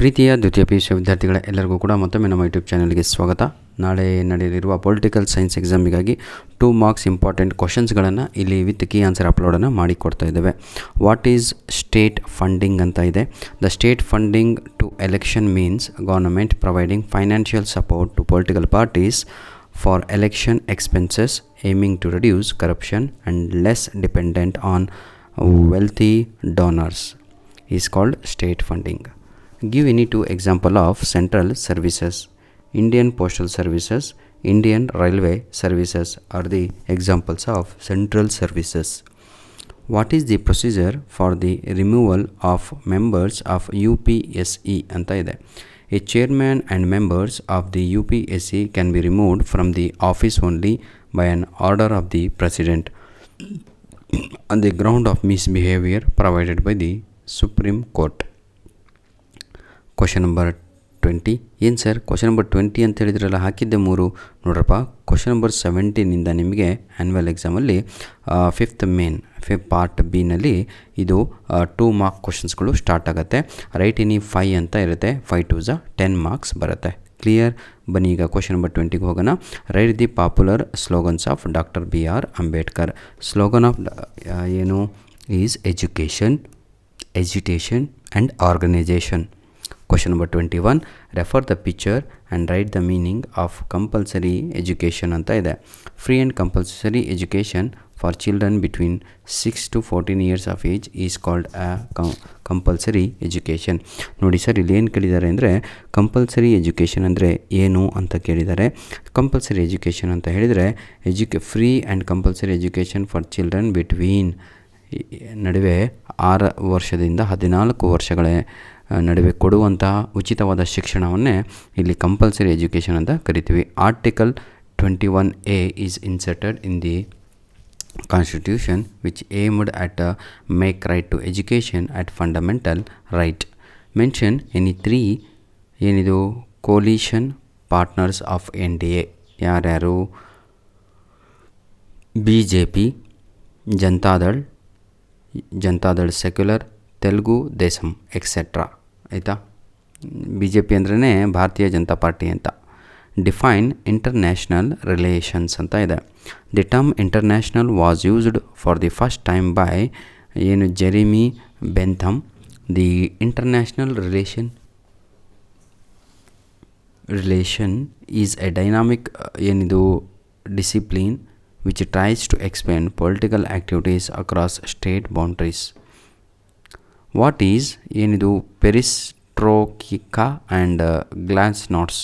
ಪ್ರೀತಿಯ ದ್ವಿತೀಯ P U C ವಿದ್ಯಾರ್ಥಿಗಳ ಎಲ್ಲರಿಗೂ ಕೂಡ ಮತ್ತೊಮ್ಮೆ ನಮ್ಮ ಯೂಟ್ಯೂಬ್ ಚಾನಲ್ಗೆ ಸ್ವಾಗತ. ನಾಳೆ ನಡೆಯಲಿರುವ ಪೊಲಿಟಿಕಲ್ ಸೈನ್ಸ್ ಎಕ್ಸಾಮಿಗಾಗಿ 2 ಮಾರ್ಕ್ಸ್ ಇಂಪಾರ್ಟೆಂಟ್ ಕ್ವಶನ್ಸ್ಗಳನ್ನು ಇಲ್ಲಿ ವಿತ್ ಕೀ ಆನ್ಸರ್ ಅಪ್ಲೋಡನ್ನು ಮಾಡಿಕೊಡ್ತಾ ಇದ್ದೇವೆ. ವಾಟ್ ಈಸ್ ಸ್ಟೇಟ್ ಫಂಡಿಂಗ್ ಅಂತ ಇದೆ. The state funding to election means government providing financial support to political parties for election expenses, aiming to reduce corruption and less dependent on wealthy donors, is called state funding. Give any 2 example of central services. Indian Postal Services, Indian Railway Services are the examples of central services. What is the procedure for the removal of members of UPSE anta ide. A chairman and members of the UPSE can be removed from the office only by an order of the president on the ground of misbehavior provided by the Supreme Court. Question number 20. ಏನು sir question number 20 ಅಂತ ಹೇಳಿದ್ರಲ್ಲ, ಹಾಕಿದ್ದೆ 3 ನೋಡ್ರಪ್ಪ. Question number 17ಇಂದ ನಿಮಗೆ annual ಎಕ್ಸಾಮಲ್ಲಿ 5th main part ಬಿನಲ್ಲಿ ಇದು 2 mark ಕ್ವಶನ್ಸ್ಗಳು start ಆಗುತ್ತೆ. Right any 5 ಅಂತ ಇರುತ್ತೆ. 5 2 10 ಮಾರ್ಕ್ಸ್ ಬರುತ್ತೆ. ಕ್ಲಿಯರ್? ಬನ್ನಿ ಈಗ ಕ್ವಶನ್ ನಂಬರ್ 20ಗೆ ಹೋಗೋಣ. Write the popular slogans of doctor BR Ambedkar. Slogan of ಏನು is education, agitation and organization. Question number 21. Refer the picture and write the meaning of compulsory education ಅಂತ ಇದೆ. Free and compulsory education for children between 6 to 14 years of age is called a compulsory education. ನೋಡಿ sir, ಇಲ್ಲಿ ಏನು ಕೇಳಿದ್ದಾರೆ ಅಂದರೆ compulsory education ಅಂದರೆ ಏನು ಅಂತ ಕೇಳಿದ್ದಾರೆ. ಕಂಪಲ್ಸರಿ ಎಜುಕೇಷನ್ ಅಂತ ಹೇಳಿದರೆ free and compulsory education for children between ನಡುವೆ 6 ವರ್ಷದಿಂದ 14 ವರ್ಷಗಳ ನಡುವೆ ಕೊಡುವಂತಹ ಉಚಿತವಾದ ಶಿಕ್ಷಣವನ್ನೇ ಇಲ್ಲಿ ಕಂಪಲ್ಸರಿ ಎಜುಕೇಷನ್ ಅಂತ ಕರಿತೀವಿ. Article 21A is inserted in the constitution which aimed at make right to education at fundamental right. Mention any 3 ಏನಿದು ಕೋಲಿಷನ್ ಪಾರ್ಟ್ನರ್ಸ್ ಆಫ್ NDA. ಯಾರ್ಯಾರು? BJP, Janata Dal secular, Telugu Desam etcetera. ಆಯಿತಾ? BJP ಅಂದ್ರೇ ಭಾರತೀಯ ಜನತಾ ಪಾರ್ಟಿ ಅಂತ. ಡಿಫೈನ್ ಇಂಟರ್ನ್ಯಾಷನಲ್ ರಿಲೇಷನ್ಸ್ ಅಂತ ಇದೆ. The term international was used for the first time by ಏನು Jeremy Bentham. The international relation is a dynamic ಏನಿದು discipline which tries to explain political activities across state boundaries. What is ಏನಿದು perestroika and glasnost.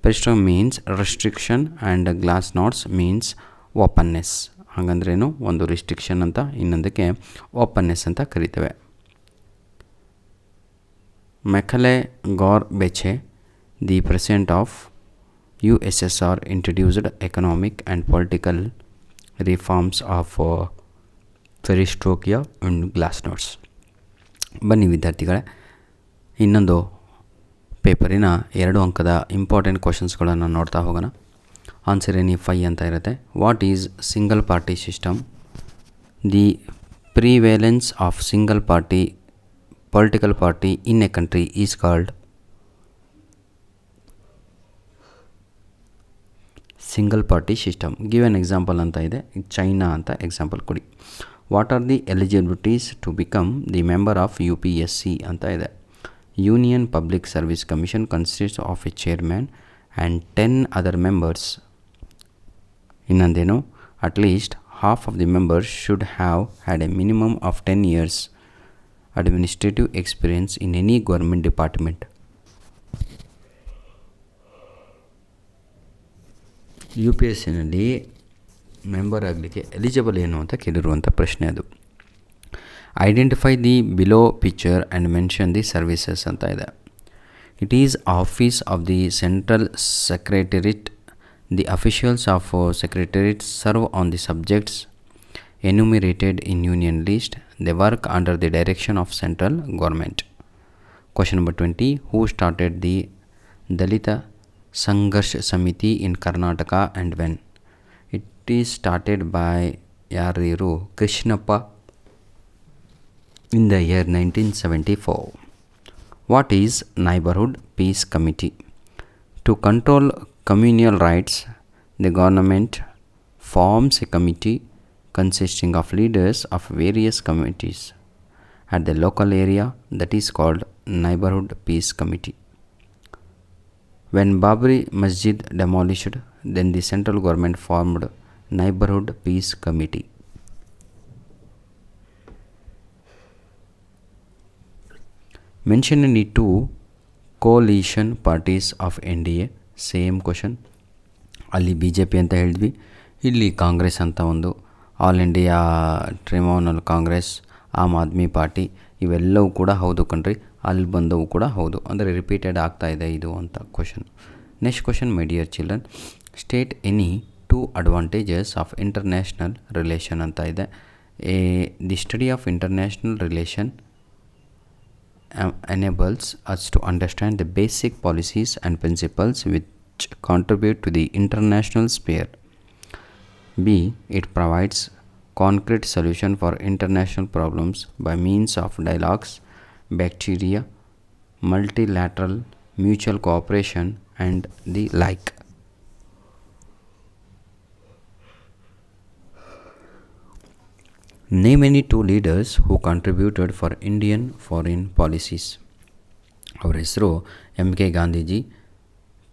Perestroika means restriction and glasnost means openness. ಹಾಗಂದ್ರೇನು? ಒಂದು restriction ಅಂತ, ಇನ್ನೊಂದಕ್ಕೆ openness ಅಂತ ಕರಿತೇವೆ. Mikhail Gorbachev, the president of USSR introduced economic and political reforms of perestroika and glasnost. ಬನ್ನಿ ವಿದ್ಯಾರ್ಥಿಗಳೇ, ಇನ್ನೊಂದು ಪೇಪರಿನ 2 ಅಂಕದ ಇಂಪಾರ್ಟೆಂಟ್ ಕ್ವಶನ್ಸ್ಗಳನ್ನು ನೋಡ್ತಾ ಹೋಗೋಣ. ಆನ್ಸರ್ ಎನಿ 5 ಅಂತ ಇರುತ್ತೆ. What is single party system? The prevalence of single party political party in a country is called single party system. Give an example ಅಂತ ಇದೆ. ಚೈನಾ ಅಂತ ಎಕ್ಸಾಂಪಲ್ ಕೊಡಿ. What are the eligibilities to become the member of UPSC ಅಂತ ಇದೆ. Union public service commission consist of a chairman and 10 other members. ಇನ್ನೊಂದೇನು? At least half of the members should have had a minimum of 10 years administrative experience in any government department. UPSCನಲ್ಲಿ member ಆಗಲಿಕ್ಕೆ eligible ಏನು ಅಂತ ಕೇಳಿರುವಂಥ ಪ್ರಶ್ನೆ ಅದು. Identify the below picture and mention the services ಅಂತ ಇದೆ. It is office of the central secretariat. The officials of secretariat serve on the subjects enumerated in union list. They work under the direction of central government. Question number 20. Who started the Dalit Sangharsh Samiti in Karnataka and when? It is started by ಯಾರು? Krishnappa in the year 1974. What is Neighborhood Peace Committee? To control communal rights, the government forms a committee consisting of leaders of various committees at the local area that is called Neighborhood Peace Committee. When Babri Masjid demolished, then the central government formed Neighborhood Peace Committee. Mention any two coalition parties of NDA. Same question. ಅಲ್ಲಿ B J P ಅಂತ ಹೇಳಿದ್ವಿ, ಇಲ್ಲಿ ಕಾಂಗ್ರೆಸ್ ಅಂತ ಒಂದು all India tribunal Congress, Aam Aadmi party ಇವೆಲ್ಲವೂ ಕೂಡ ಹೌದು ಕಣ್ರಿ. ಅಲ್ಲಿ ಬಂದವು ಕೂಡ ಹೌದು, ಅಂದರೆ ರಿಪೀಟೆಡ್ ಆಗ್ತಾ ಇದೆ ಇದು ಅಂತ question. Next question, my dear children, state any two advantages of international relation ಅಂತ ಇದೆ. The study of international relation enables us to understand the basic policies and principles which contribute to the international sphere. B. It provides concrete solution for international problems by means of dialogues, bacteria, multilateral mutual cooperation and the like. Name any two leaders who contributed for Indian foreign policies. ಅವರ ಹೆಸರು M K Gandhiji,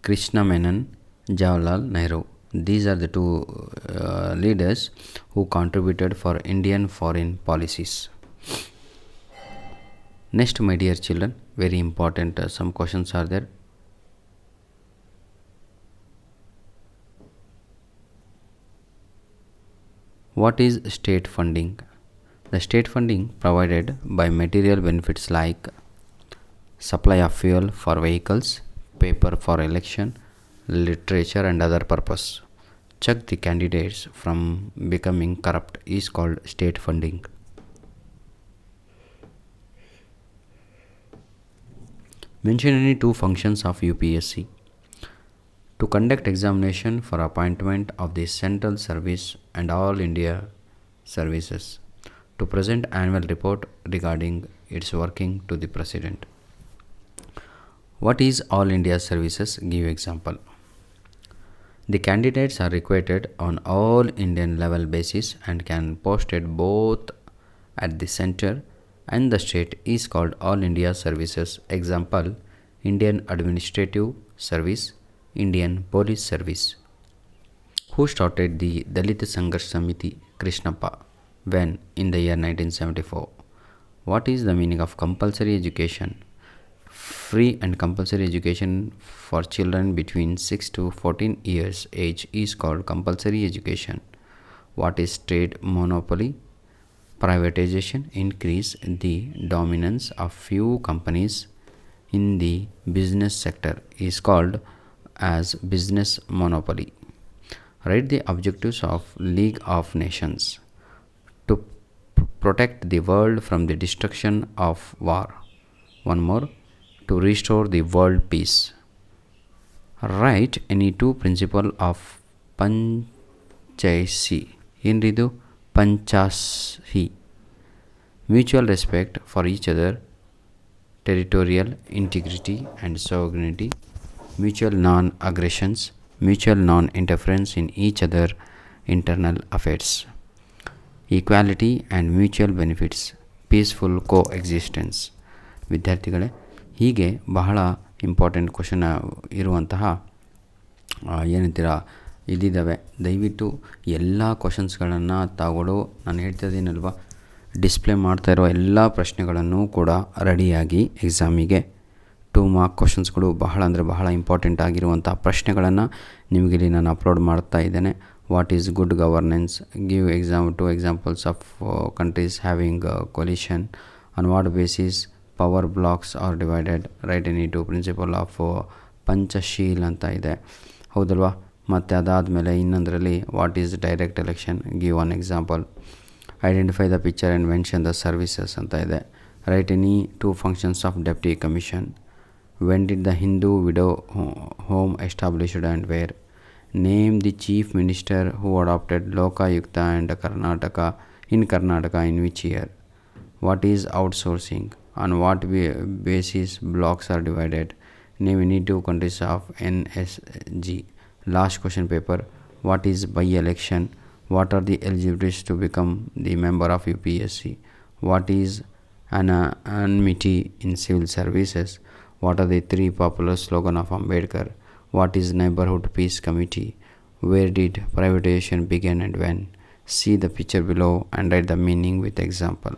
Krishna Menon, Jawaharlal Nehru. These are the two leaders who contributed for Indian foreign policies. Next, my dear children, very important, some questions are there. What is state funding? The state funding provided by material benefits like supply of fuel for vehicles, paper for election, literature and other purpose. Check the candidates from becoming corrupt is called state funding. Mention any two functions of UPSC. To conduct examination for appointment of the central service and all India services. To present annual report regarding its working to the President. What is all India services? Give example. The candidates are recruited on all Indian level basis and can posted both at the center and the state is called all India services. Example, Indian Administrative Service, Indian Police Service. Who started the Dalit Sangharsh Samiti? Krishnappa. When? In the year 1974. What is the meaning of compulsory education? Free and compulsory education for children between 6 to 14 years age is called compulsory education. What is trade monopoly? Privatization increase the dominance of few companies in the business sector is called as business monopoly. Write the objectives of League of Nations. To protect the world from the destruction of war. One more, to restore the world peace. Write any two principle of Panchaysi. Inridu Panchasi. Mutual respect for each other, territorial integrity and sovereignty, mutual non-aggressions, mutual non-interference in each other internal affairs, equality and mutual benefits, peaceful coexistence. ವಿದ್ಯಾರ್ಥಿಗಳೇ, ಹೀಗೆ ಬಹಳ important question ಇರುವಂತಹ ಏನಂತೀರ ಇದಿದ್ದಾವೆ. ದಯವಿಟ್ಟು ಎಲ್ಲ ಕ್ವಶನ್ಸ್ಗಳನ್ನು ತಗೊಳ್ಳೋ, ನಾನು ಹೇಳ್ತಾ ಇದ್ದೀನಲ್ವ, display ಮಾಡ್ತಾ ಇರೋ ಎಲ್ಲ ಪ್ರಶ್ನೆಗಳನ್ನು ಕೂಡ ರೆಡಿಯಾಗಿ ಎಕ್ಸಾಮಿಗೆ 2 ಮಾರ್ಕ್ ಕ್ವಶನ್ಸ್ಗಳು ಬಹಳ ಅಂದರೆ ಬಹಳ ಇಂಪಾರ್ಟೆಂಟ್ ಆಗಿರುವಂಥ ಪ್ರಶ್ನೆಗಳನ್ನು ನಿಮಗಿಲ್ಲಿ ನಾನು ಅಪ್ಲೋಡ್ ಮಾಡ್ತಾ ಇದ್ದೇನೆ. What is good governance? Give two examples of countries having coalition. On what basis power blocs are divided? Write any two principle of Panchsheel ಅಂತ ಇದೆ, ಹೌದಲ್ವಾ? ಮತ್ತು ಅದಾದಮೇಲೆ ಇನ್ನೊಂದರಲ್ಲಿ what is direct election? Give one example. Identify the picture and mention the services ಅಂತ ಇದೆ. Write any 2 functions of Deputy Commission. When did the Hindu widow home established and where? Name the chief minister who adopted Lokayukta and in Karnataka in which year? What is outsourcing? On what basis blocks are divided? Name any 2 countries of NSG. Last question paper. What is by-election? What are the eligibilities to become the member of UPSC? What is anonymity in civil services? What are the 3 popular slogans of Ambedkar? What is Neighborhood Peace Committee? Where did privatization begin and when? See the picture below and write the meaning with example.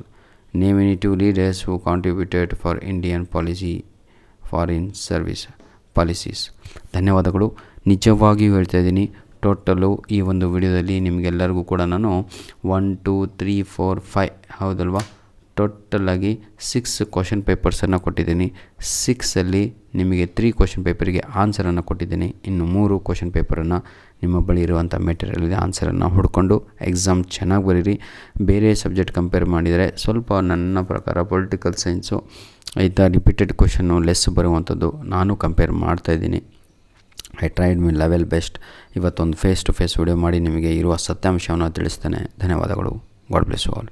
Name any 2 leaders who contributed for Indian foreign service policies. ಧನ್ಯವಾದಗಳು. ನಿಜವಾಗಿಯೂ ಹೇಳ್ತಾ ಇದ್ದೀನಿ, total ಈ ಒಂದು ವಿಡಿಯೋದಲ್ಲಿ ನಿಮಗೆಲ್ಲರಿಗೂ ಕೂಡ ನಾನು 1 2 3 4 5 ಹೌದಲ್ವಾ, ಟೋಟಲಾಗಿ 6 ಕ್ವಶನ್ ಪೇಪರ್ಸನ್ನು ಕೊಟ್ಟಿದ್ದೀನಿ. 6ಅಲ್ಲಿ ನಿಮಗೆ 3 ಕ್ವಶನ್ ಪೇಪರಿಗೆ ಆನ್ಸರನ್ನು ಕೊಟ್ಟಿದ್ದೀನಿ. ಇನ್ನು 3 ಕ್ವಶನ್ ಪೇಪರನ್ನು ನಿಮ್ಮ ಬಳಿ ಇರುವಂಥ ಮೆಟೀರಿಯಲ್ ಆನ್ಸರನ್ನು ಹುಡ್ಕೊಂಡು ಎಕ್ಸಾಮ್ ಚೆನ್ನಾಗಿ ಬರೀರಿ. ಬೇರೆ ಸಬ್ಜೆಕ್ಟ್ ಕಂಪೇರ್ ಮಾಡಿದರೆ ಸ್ವಲ್ಪ ನನ್ನ ಪ್ರಕಾರ ಪೊಲಿಟಿಕಲ್ ಸೈನ್ಸು ಆಯಿತಾ ರಿಪೀಟೆಡ್ ಕ್ವಶನ್ನು ಲೆಸ್ ಬರುವಂಥದ್ದು ನಾನು ಕಂಪೇರ್ ಮಾಡ್ತಾಯಿದ್ದೀನಿ. I tried my level best. ಇವತ್ತೊಂದು ಫೇಸ್ ಟು ಫೇಸ್ ವಿಡಿಯೋ ಮಾಡಿ ನಿಮಗೆ ಇರುವ ಸತ್ಯಾಂಶವನ್ನು ತಿಳಿಸ್ತೇನೆ. ಧನ್ಯವಾದಗಳು. God bless you all.